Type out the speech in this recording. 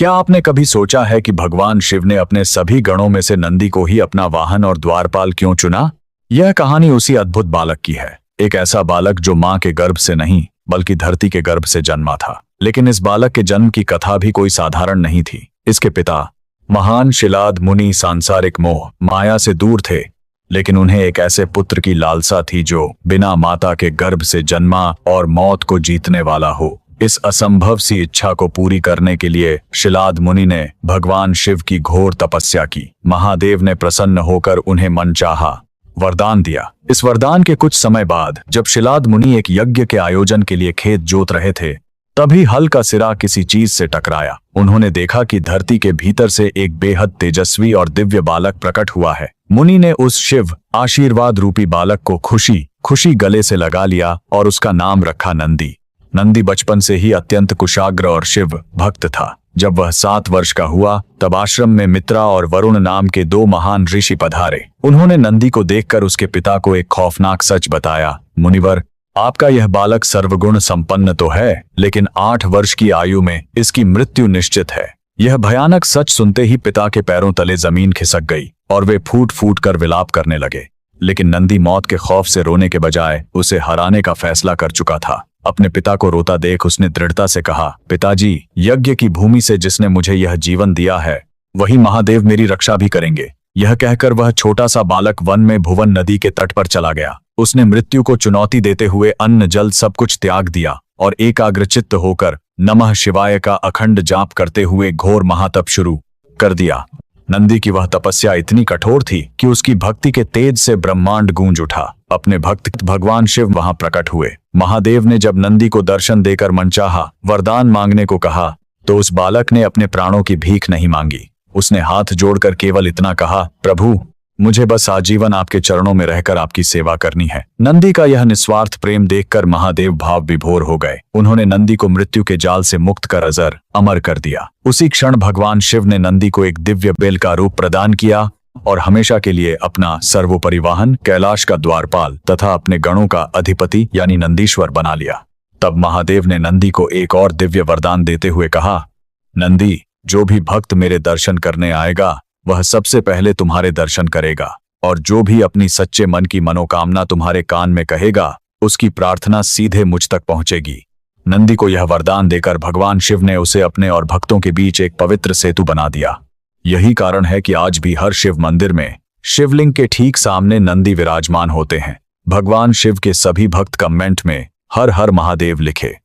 क्या आपने कभी सोचा है कि भगवान शिव ने अपने सभी गणों में से नंदी को ही अपना वाहन और द्वारपाल क्यों चुना? यह कहानी उसी अद्भुत बालक की है। एक ऐसा बालक जो मां के गर्भ से नहीं बल्कि धरती के गर्भ से जन्मा था। लेकिन इस बालक के जन्म की कथा भी कोई साधारण नहीं थी। इसके पिता महान शिलाद मुनि सांसारिक मोह माया से दूर थे, लेकिन उन्हें एक ऐसे पुत्र की लालसा थी जो बिना माता के गर्भ से जन्मा और मौत को जीतने वाला हो। इस असंभव सी इच्छा को पूरी करने के लिए शिलाद मुनि ने भगवान शिव की घोर तपस्या की। महादेव ने प्रसन्न होकर उन्हें मनचाहा वरदान दिया। इस वरदान के कुछ समय बाद जब शिलाद मुनि एक यज्ञ के आयोजन के लिए खेत जोत रहे थे, तभी हल का सिरा किसी चीज से टकराया। उन्होंने देखा कि धरती के भीतर से एक बेहद तेजस्वी और दिव्य बालक प्रकट हुआ है। मुनि ने उस शिव आशीर्वाद रूपी बालक को खुशी खुशी गले से लगा लिया और उसका नाम रखा नंदी। नंदी बचपन से ही अत्यंत कुशाग्र और शिव भक्त था। जब वह 7 वर्ष का हुआ तब आश्रम में मित्रा और वरुण नाम के 2 महान ऋषि पधारे। उन्होंने नंदी को देखकर उसके पिता को एक खौफनाक सच बताया। मुनिवर, आपका यह बालक सर्वगुण संपन्न तो है, लेकिन 8 वर्ष की आयु में इसकी मृत्यु निश्चित है। यह भयानक सच सुनते ही पिता के पैरों तले जमीन खिसक गई और वे फूट फूट कर विलाप करने लगे। लेकिन नंदी मौत के खौफ से रोने के बजाय उसे हराने का फैसला कर चुका था। अपने पिता को रोता देख उसने दृढ़ता से कहा, पिताजी, यज्ञ की भूमि से जिसने मुझे यह जीवन दिया है, वही महादेव मेरी रक्षा भी करेंगे। यह कहकर वह छोटा सा बालक वन में भुवन नदी के तट पर चला गया। उसने मृत्यु को चुनौती देते हुए अन्न जल सब कुछ त्याग दिया और एकाग्रचित्त होकर नमः शिवाय का अखंड जाप करते हुए घोर महातप शुरू कर दिया। नंदी की वह तपस्या इतनी कठोर थी कि उसकी भक्ति के तेज से ब्रह्मांड गूंज उठा। अपने भक्त भगवान शिव वहां प्रकट हुए। महादेव ने जब नंदी को दर्शन देकर मनचाहा वरदान मांगने को कहा, तो उस बालक ने अपने प्राणों की भीख नहीं मांगी। उसने हाथ जोड़कर केवल इतना कहा, प्रभु, मुझे बस आजीवन आपके चरणों में रहकर आपकी सेवा करनी है। नंदी का यह निस्वार्थ प्रेम देखकर महादेव भाव विभोर हो गए। उन्होंने नंदी को मृत्यु के जाल से मुक्त कर अजर अमर कर दिया। उसी क्षण भगवान शिव ने नंदी को एक दिव्य बेल का रूप प्रदान किया और हमेशा के लिए अपना सर्वोपरि वाहन, कैलाश का द्वारपाल तथा अपने गणों का अधिपति यानी नंदीश्वर बना लिया। तब महादेव ने नंदी को एक और दिव्य वरदान देते हुए कहा, नंदी, जो भी भक्त मेरे दर्शन करने आएगा वह सबसे पहले तुम्हारे दर्शन करेगा, और जो भी अपनी सच्चे मन की मनोकामना तुम्हारे कान में कहेगा उसकी प्रार्थना सीधे मुझ तक पहुंचेगी। नंदी को यह वरदान देकर भगवान शिव ने उसे अपने और भक्तों के बीच एक पवित्र सेतु बना दिया। यही कारण है कि आज भी हर शिव मंदिर में शिवलिंग के ठीक सामने नंदी विराजमान होते हैं। भगवान शिव के सभी भक्त कमेंट में हर हर महादेव लिखे।